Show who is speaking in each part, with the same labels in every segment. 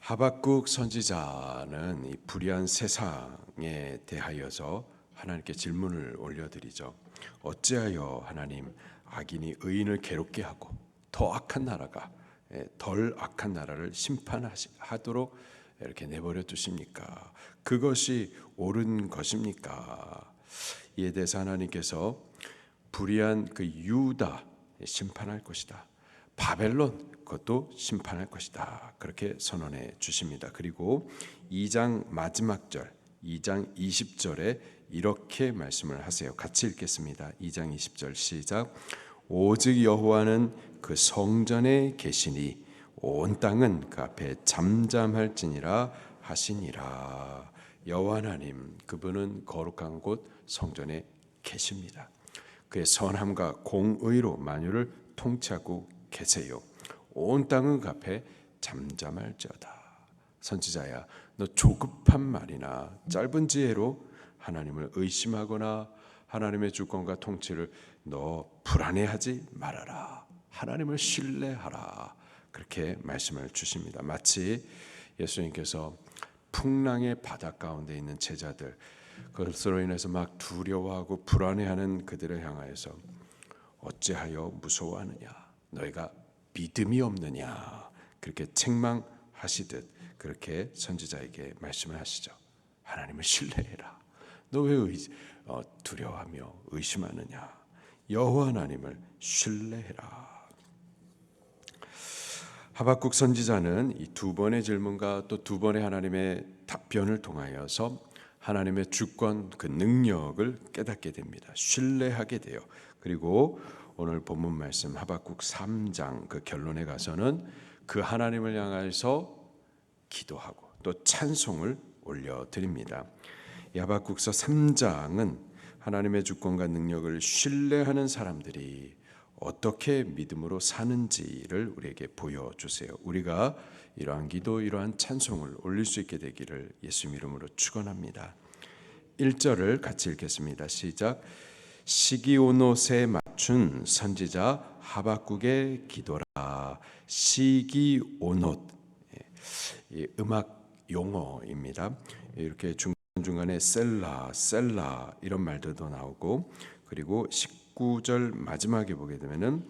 Speaker 1: 하박국 선지자는 이 불의한 세상에 대하여서 하나님께 질문을 올려드리죠. 어찌하여 하나님 악인이 의인을 괴롭게 하고 더 악한 나라가 덜 악한 나라를 심판하도록 이렇게 내버려 두십니까? 그것이 옳은 것입니까? 이에 대해서 하나님께서 불의한 그 유다 심판할 것이다. 바벨론 그것도 심판할 것이다. 그렇게 선언해 주십니다. 그리고 2장 마지막 절 2장 20절에 이렇게 말씀을 하세요. 같이 읽겠습니다. 2장 20절 시작. 오직 여호와는 그 성전에 계시니 온 땅은 그 앞에 잠잠할지니라 하시니라. 여호와 하나님 그분은 거룩한 곳 성전에 계십니다. 그의 선함과 공의로 만유를 통치하고 계세요. 온 땅은 그 앞에 잠잠할지어다. 선지자야, 너 조급한 말이나 짧은 지혜로 하나님을 의심하거나 하나님의 주권과 통치를 너 불안해하지 말아라. 하나님을 신뢰하라. 그렇게 말씀을 주십니다. 마치 예수님께서 풍랑의 바다 가운데 있는 제자들, 그것으로 인해서 막 두려워하고 불안해하는 그들을 향하여서 어찌하여 무서워하느냐, 너희가 믿음이 없느냐, 그렇게 책망하시듯 그렇게 선지자에게 말씀을 하시죠. 하나님을 신뢰해라. 너 왜 두려워하며 의심하느냐? 여호와 하나님을 신뢰해라. 하박국 선지자는 이 두 번의 질문과 또 두 번의 하나님의 답변을 통하여서 하나님의 주권 그 능력을 깨닫게 됩니다. 신뢰하게 돼요. 그리고 오늘 본문 말씀 하박국 3장 그 결론에 가서는 그 하나님을 향해서 기도하고 또 찬송을 올려드립니다. 이 하박국서 3장은 하나님의 주권과 능력을 신뢰하는 사람들이 어떻게 믿음으로 사는지를 우리에게 보여주세요. 우리가 이러한 기도, 이러한 찬송을 올릴 수 있게 되기를 예수님 이름으로 축원합니다. 1절을 같이 읽겠습니다. 시작. 시기오노스에 맞춘 선지자 하박국의 기도라. 시기오노스, 이 음악 용어입니다. 이렇게 중간중간에 셀라 이런 말들도 나오고, 그리고 19절 마지막에 보게 되면은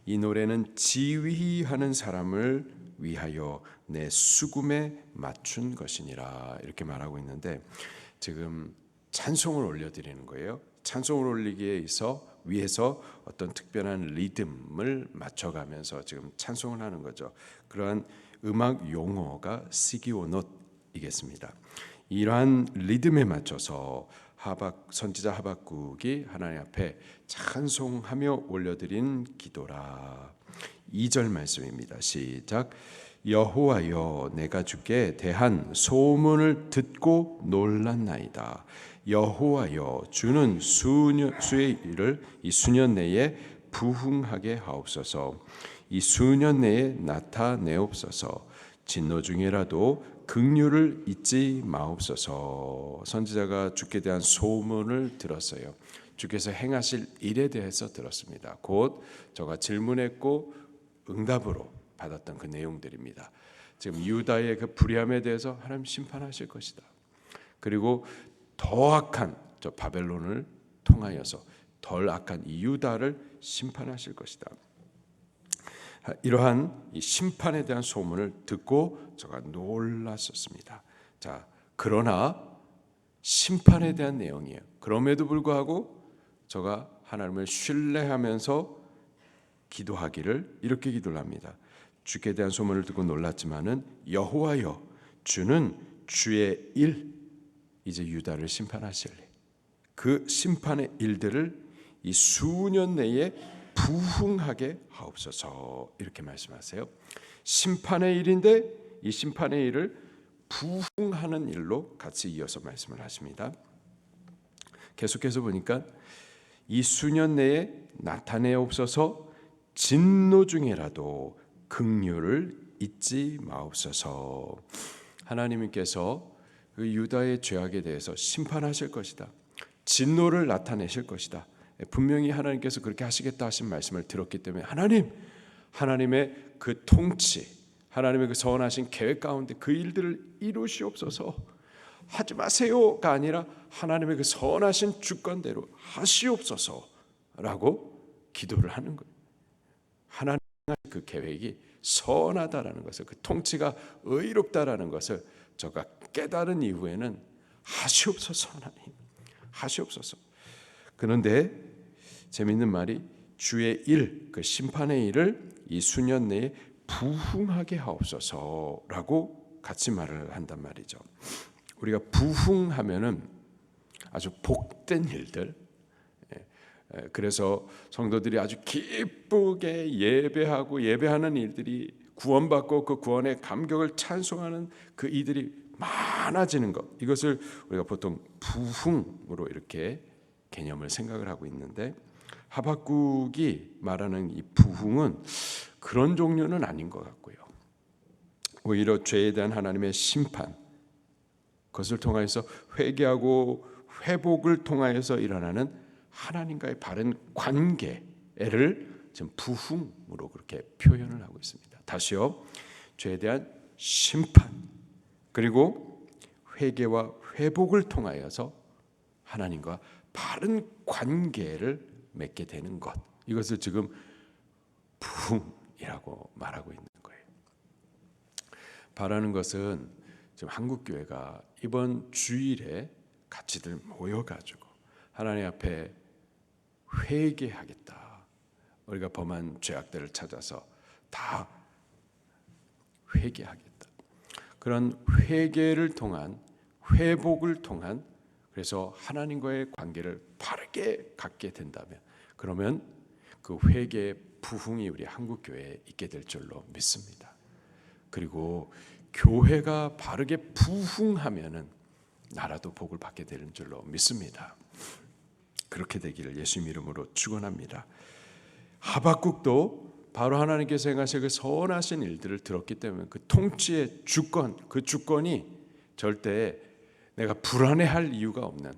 Speaker 1: 이 노래는 지휘하는 사람을 위하여 내 수금에 맞춘 것이니라 이렇게 말하고 있는데, 지금 찬송을 올려드리는 거예요. 찬송을 올리기에 위해서 어떤 특별한 리듬을 맞춰가면서 지금 찬송을 하는 거죠. 그러한 음악 용어가 시기오노트이겠습니다. 이러한 리듬에 맞춰서 선지자 하박국이 하나님 앞에 찬송하며 올려드린 기도라. 2절 말씀입니다. 시작. 여호와여, 내가 주께 대한 소문을 듣고 놀랐나이다. 여호와여, 주는 수의 일을 이 수년 내에 부흥하게 하옵소서. 이 수년 내에 나타내옵소서. 진노 중이라도 긍휼을 잊지 마옵소서. 선지자가 주께 대한 소문을 들었어요. 주께서 행하실 일에 대해서 들었습니다. 곧 저가 질문했고 응답으로 받았던 그 내용들입니다. 지금 유다의 그 불의함에 대해서 하나님 심판하실 것이다. 그리고 더 악한 저 바벨론을 통하여서 덜 악한 이 유다를 심판하실 것이다. 이러한 이 심판에 대한 소문을 듣고 저가 놀랐었습니다. 자, 그러나 심판에 대한 내용이에요. 그럼에도 불구하고 저가 하나님을 신뢰하면서 기도하기를 이렇게 기도를 합니다. 주께 대한 소문을 듣고 놀랐지만은 여호와여, 주는 주의 일, 이제 유다를 심판하실 그 심판의 일들을 이 수년 내에 부흥하게 하옵소서. 이렇게 말씀하세요. 심판의 일인데 이 심판의 일을 부흥하는 일로 같이 이어서 말씀을 하십니다. 계속해서 보니까 이 수년 내에 나타내옵소서. 진노 중에라도 긍휼을 잊지 마옵소서. 하나님께서 그 유다의 죄악에 대해서 심판하실 것이다. 진노를 나타내실 것이다. 분명히 하나님께서 그렇게 하시겠다 하신 말씀을 들었기 때문에 하나님의 그 통치, 하나님의 그 선하신 계획 가운데 그 일들을 이루시옵소서. 하지 마세요가 아니라 하나님의 그 선하신 주권대로 하시옵소서라고 기도를 하는 거예요. 하나님의 그 계획이 선하다라는 것을, 그 통치가 의롭다라는 것을 저가 깨달은 이후에는 하시옵소서, 하나님 하시옵소서. 그런데 재미있는 말이 주의 일, 그 심판의 일을 이 수년 내에 부흥하게 하옵소서라고 같이 말을 한단 말이죠. 우리가 부흥하면은 아주 복된 일들, 그래서 성도들이 아주 기쁘게 예배하고 예배하는 일들이 구원받고 그 구원의 감격을 찬송하는 그 이들이 많아지는 것, 이것을 우리가 보통 부흥으로 이렇게 개념을 생각을 하고 있는데, 하박국이 말하는 이 부흥은 그런 종류는 아닌 것 같고요. 오히려 죄에 대한 하나님의 심판, 그것을 통하여서 회개하고 회복을 통하여서 일어나는 하나님과의 바른 관계를 지금 부흥으로 그렇게 표현을 하고 있습니다. 다시요, 죄에 대한 심판 그리고 회개와 회복을 통하여서 하나님과 바른 관계를 맺게 되는 것, 이것을 지금 부흥이라고 말하고 있는 거예요. 바라는 것은 지금 한국교회가 이번 주일에 같이들 모여가지고 하나님 앞에 회개하겠다. 우리가 범한 죄악들을 찾아서 다 회개하겠다. 그런 회개를 통한, 회복을 통한, 그래서 하나님과의 관계를 바르게 갖게 된다면, 그러면 그 회개의 부흥이 우리 한국교회에 있게 될 줄로 믿습니다. 그리고 교회가 바르게 부흥하면은 나라도 복을 받게 되는 줄로 믿습니다. 그렇게 되기를 예수님 이름으로 축원합니다. 하박국도 바로 하나님께서 행하실 그 선하신 일들을 들었기 때문에 그 통치의 주권, 그 주권이 절대 내가 불안해할 이유가 없는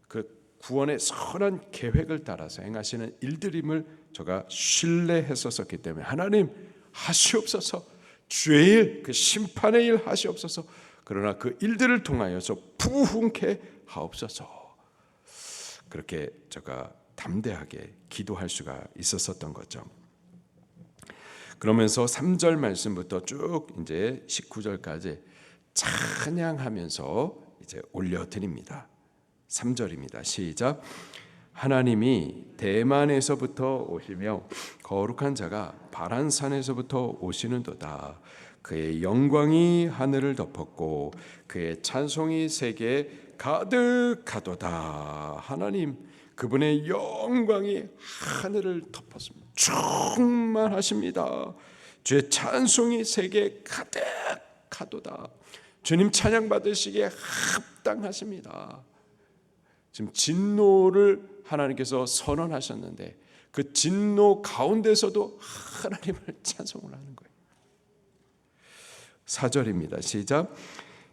Speaker 1: 그 구원의 선한 계획을 따라서 행하시는 일들임을 저가 신뢰했었기 때문에 하나님 하시옵소서, 주의 일, 그 심판의 일 하시옵소서, 그러나 그 일들을 통하여서 부흥케 하옵소서, 그렇게 제가 담대하게 기도할 수가 있었던 거죠. 그러면서 3절 말씀부터 쭉 이제 19절까지 찬양하면서 이제 올려드립니다. 3절입니다. 시작. 하나님이 대만에서부터 오시며 거룩한 자가 바란산에서부터 오시는도다. 그의 영광이 하늘을 덮었고 그의 찬송이 세계에 가득하도다. 하나님, 그분의 영광이 하늘을 덮었습니다. 충만하십니다. 주의 찬송이 세계에 가득하도다. 주님 찬양 받으시기에 합당하십니다. 지금 진노를 하나님께서 선언하셨는데 그 진노 가운데서도 하나님을 찬송을 하는 거예요. 4절입니다. 시작.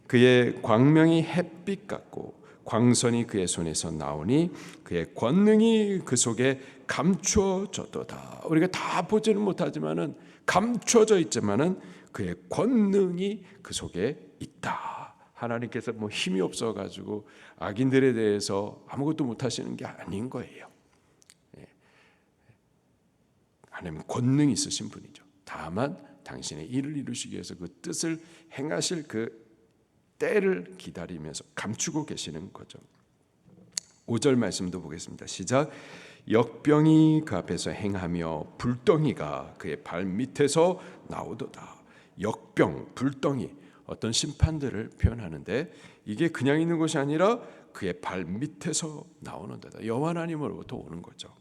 Speaker 1: 그의 광명이 햇빛 같고 광선이 그의 손에서 나오니 그의 권능이 그 속에 감추어졌도다. 우리가 다 보지는 못하지만은 감추어져 있지만은 그의 권능이 그 속에 있다. 하나님께서 뭐 힘이 없어가지고 악인들에 대해서 아무것도 못하시는 게 아닌 거예요. 하나님은 권능이 있으신 분이죠. 다만 당신의 일을 이루시기 위해서 그 뜻을 행하실 그 때를 기다리면서 감추고 계시는 거죠. 5절 말씀도 보겠습니다. 시작. 역병이 그 앞에서 행하며 불덩이가 그의 발 밑에서 나오도다. 역병, 불덩이, 어떤 심판들을 표현하는데 이게 그냥 있는 것이 아니라 그의 발 밑에서 나오는 데다. 여호와 하나님으로부터 오는 거죠.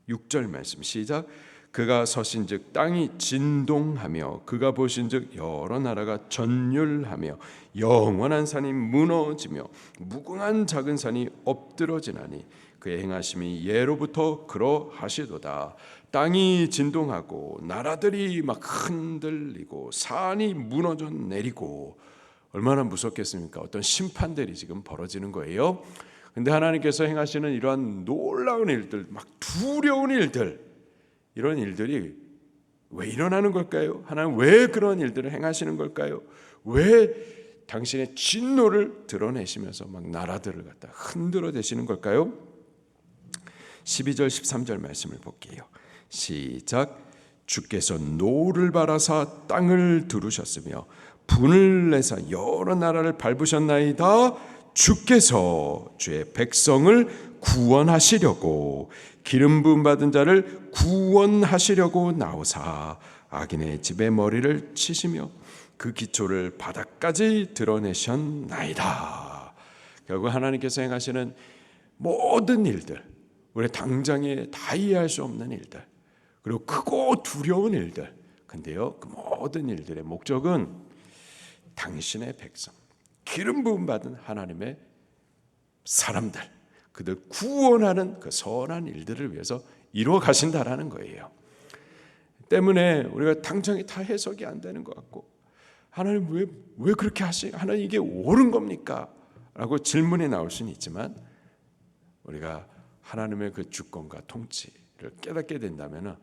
Speaker 1: 6절 말씀 시작. 그가 서신즉 땅이 진동하며 그가 보신즉 여러 나라가 전율하며 영원한 산이 무너지며 무궁한 작은 산이 엎드러지나니 그의 행하심이 예로부터 그러하시도다. 땅이 진동하고 나라들이 막 흔들리고 산이 무너져 내리고 얼마나 무섭겠습니까? 어떤 심판들이 지금 벌어지는 거예요. 근데 하나님께서 행하시는 이러한 놀라운 일들, 막 두려운 일들, 이런 일들이 왜 일어나는 걸까요? 하나님 왜 그런 일들을 행하시는 걸까요? 왜 당신의 진노를 드러내시면서 막 나라들을 갖다 흔들어 대시는 걸까요? 12절 13절 말씀을 볼게요. 시작. 주께서 노를 바라사 땅을 두르셨으며 분을 내사 여러 나라를 밟으셨나이다. 주께서 주의 백성을 구원하시려고 기름 부음 받은 자를 구원하시려고 나오사 악인의 집에 머리를 치시며 그 기초를 바닥까지 드러내셨나이다. 결국 하나님께서 행하시는 모든 일들, 우리 당장에 다 이해할 수 없는 일들, 그리고 크고 두려운 일들, 근데요 그 모든 일들의 목적은 당신의 백성, 기름 부음 받은 하나님의 사람들, 그들 구원하는 그 선한 일들을 위해서 이루어 가신다라는 거예요. 때문에 우리가 당장에 다 해석이 안 되는 것 같고, 하나님 왜 그렇게 하나님 이게 옳은 겁니까? 라고 질문이 나올 수는 있지만, 우리가 하나님의 그 주권과 통치를 깨닫게 된다면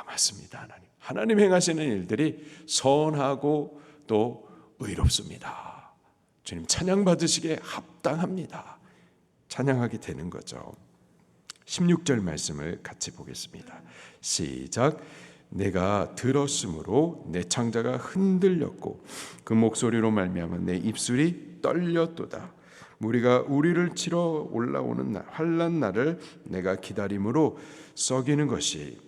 Speaker 1: 맞습니다. 하나님 행하시는 일들이 선하고 또 의롭습니다. 주님 찬양 받으시기에 합당합니다. 찬양하게 되는 거죠. 16절 말씀을 같이 보겠습니다. 시작. 내가 들었으므로 내 창자가 흔들렸고 그 목소리로 말미암아 내 입술이 떨렸도다. 무리가 우리를 치러 올라오는 날, 환난 날을 내가 기다림으로 썩이는 것이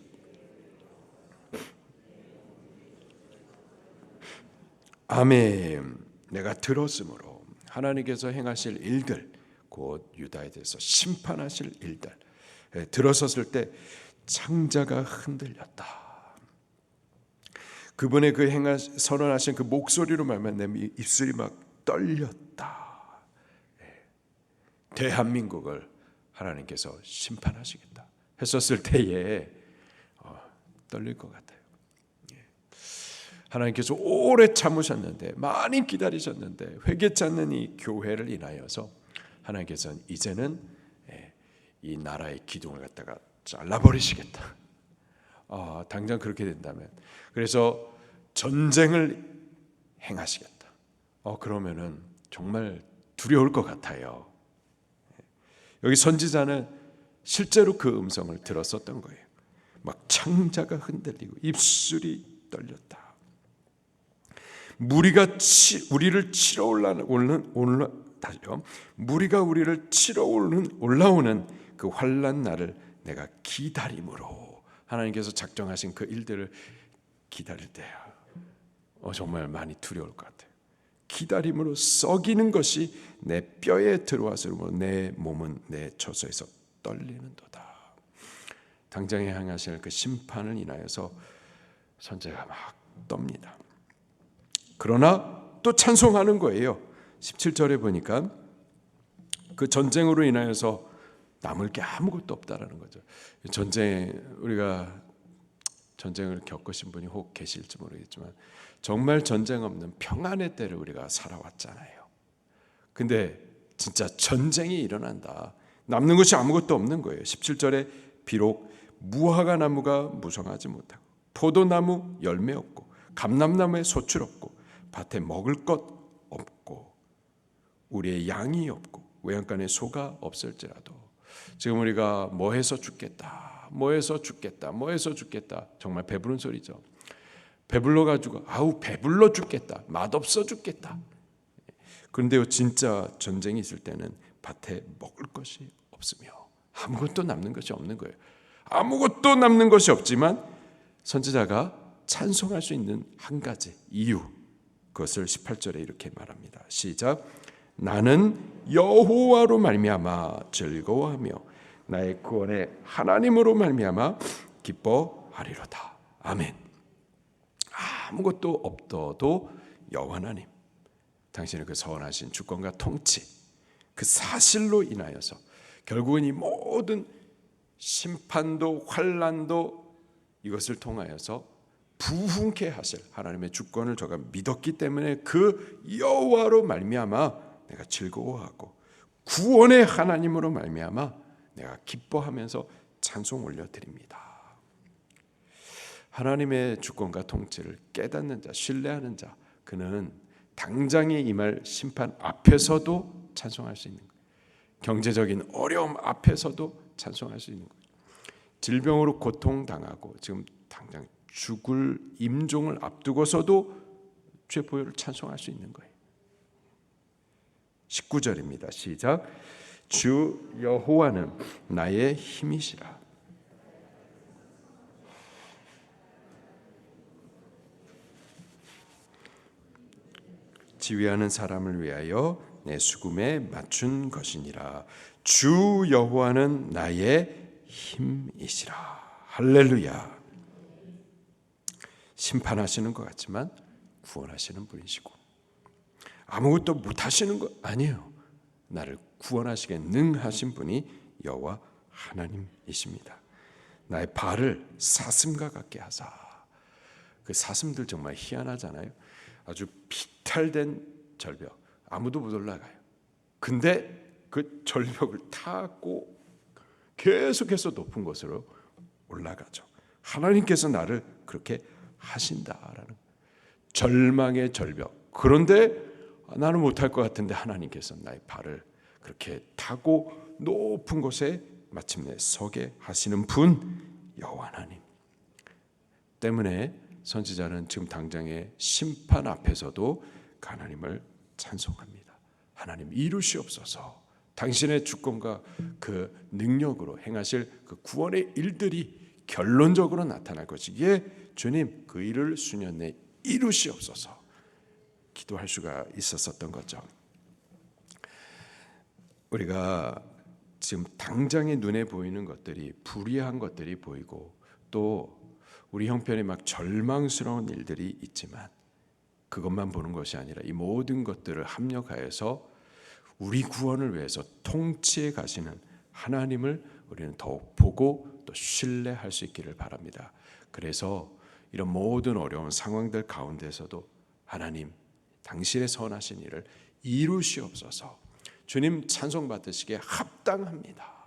Speaker 1: 아멘. 내가 들었으므로 하나님께서 행하실 일들, 곧 유다에 대해서 심판하실 일들, 들어섰을 때 창자가 흔들렸다. 그분의 그 선언하신 그 목소리로 말면 내 입술이 막 떨렸다. 대한민국을 하나님께서 심판하시겠다 했었을 때에 떨릴 것 같아요. 하나님께서 오래 참으셨는데, 많이 기다리셨는데 회개치 않는 이 교회를 인하여서 하나님께서는 이제는 이 나라의 기둥을 갖다가 잘라버리시겠다. 당장 그렇게 된다면, 그래서 전쟁을 행하시겠다. 그러면은 정말 두려울 것 같아요. 여기 선지자는 실제로 그 음성을 들었었던 거예요. 막 창자가 흔들리고 입술이 떨렸다. 무리가 우리를 치러 무리가 우리를 치러 올라오는 그 환난 날을 내가 기다림으로, 하나님께서 작정하신 그 일들을 기다릴 때야 정말 많이 두려울 것 같아요. 기다림으로 썩이는 것이 내 뼈에 들어와서 내 몸은 내 처소에서 떨리는도다. 당장에 향하실 그 심판을 인하여서 선지자가 막 떱니다. 그러나 또 찬송하는 거예요. 17절에 보니까 그 전쟁으로 인하여서 남을 게 아무것도 없다라는 거죠. 우리가 전쟁을 겪으신 분이 혹 계실지 모르겠지만 정말 전쟁 없는 평안의 때를 우리가 살아왔잖아요. 근데 진짜 전쟁이 일어난다. 남는 것이 아무것도 없는 거예요. 17절에 비록 무화과 나무가 무성하지 못하고 포도나무 열매 없고 감람나무에 소출 없고 밭에 먹을 것 없고 우리의 양이 없고 외양간에 소가 없을지라도, 지금 우리가 뭐해서 죽겠다, 뭐해서 죽겠다, 뭐해서 죽겠다, 정말 배부른 소리죠. 배불러가지고 배불러 죽겠다, 맛없어 죽겠다. 그런데요, 진짜 전쟁이 있을 때는 밭에 먹을 것이 없으며 아무것도 남는 것이 없는 거예요. 아무것도 남는 것이 없지만 선지자가 찬송할 수 있는 한 가지 이유, 그것을 18절에 이렇게 말합니다. 시작. 나는 여호와로 말미암아 즐거워하며 나의 구원의 하나님으로 말미암아 기뻐하리로다. 아멘. 아무것도 없어도 여호와 하나님, 당신의 그 선하신 주권과 통치, 그 사실로 인하여서 결국은 이 모든 심판도 환난도 이것을 통하여서 부흥케 하실 하나님의 주권을 저가 믿었기 때문에 그 여호와로 말미암아 내가 즐거워하고 구원의 하나님으로 말미암아 내가 기뻐하면서 찬송 올려드립니다. 하나님의 주권과 통치를 깨닫는 자, 신뢰하는 자, 그는 당장에 임할 심판 앞에서도 찬송할 수 있는 거예요. 경제적인 어려움 앞에서도 찬송할 수 있는 거예요. 질병으로 고통당하고 지금 당장 죽을 임종을 앞두고서도 주의 보혈을 찬송할 수 있는 거예요. 19절입니다. 시작. 주 여호와는 나의 힘이시라. 지휘하는 사람을 위하여 내 수금에 맞춘 것이니라. 주 여호와는 나의 힘이시라. 할렐루야. 심판하시는 것 같지만 구원하시는 분이시고 아무것도 못하시는 것 아니에요. 나를 구원하시게 능하신 분이 여호와 하나님이십니다. 나의 발을 사슴과 같게 하사. 그 사슴들 정말 희한하잖아요. 아주 비탈된 절벽, 아무도 못 올라가요. 근데 그 절벽을 타고 계속해서 높은 곳으로 올라가죠. 하나님께서 나를 그렇게 하신다라는 절망의 절벽. 그런데 나는 못할 것 같은데 하나님께서 나의 발을 그렇게 타고 높은 곳에 마침내 서게 하시는 분 여호와 하나님 때문에 선지자는 지금 당장의 심판 앞에서도 하나님을 찬송합니다. 하나님 이루시옵소서. 당신의 주권과 그 능력으로 행하실 그 구원의 일들이 결론적으로 나타날 것이기에 주님 그 일을 수년 내에 이루시옵소서 기도할 수가 있었던 거죠. 우리가 지금 당장의 눈에 보이는 것들이 불의한 것들이 보이고 또 우리 형편에 막 절망스러운 일들이 있지만 그것만 보는 것이 아니라 이 모든 것들을 합력하여서 우리 구원을 위해서 통치해 가시는 하나님을 우리는 더욱 보고 또 신뢰할 수 있기를 바랍니다. 그래서 이런 모든 어려운 상황들 가운데서도 하나님 당신의 선하신 일을 이루시옵소서. 주님 찬송 받으시기에 합당합니다.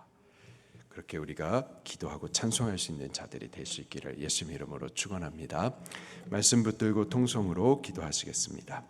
Speaker 1: 그렇게 우리가 기도하고 찬송할 수 있는 자들이 될 수 있기를 예수님 이름으로 축원합니다. 말씀 붙들고 통성으로 기도하시겠습니다.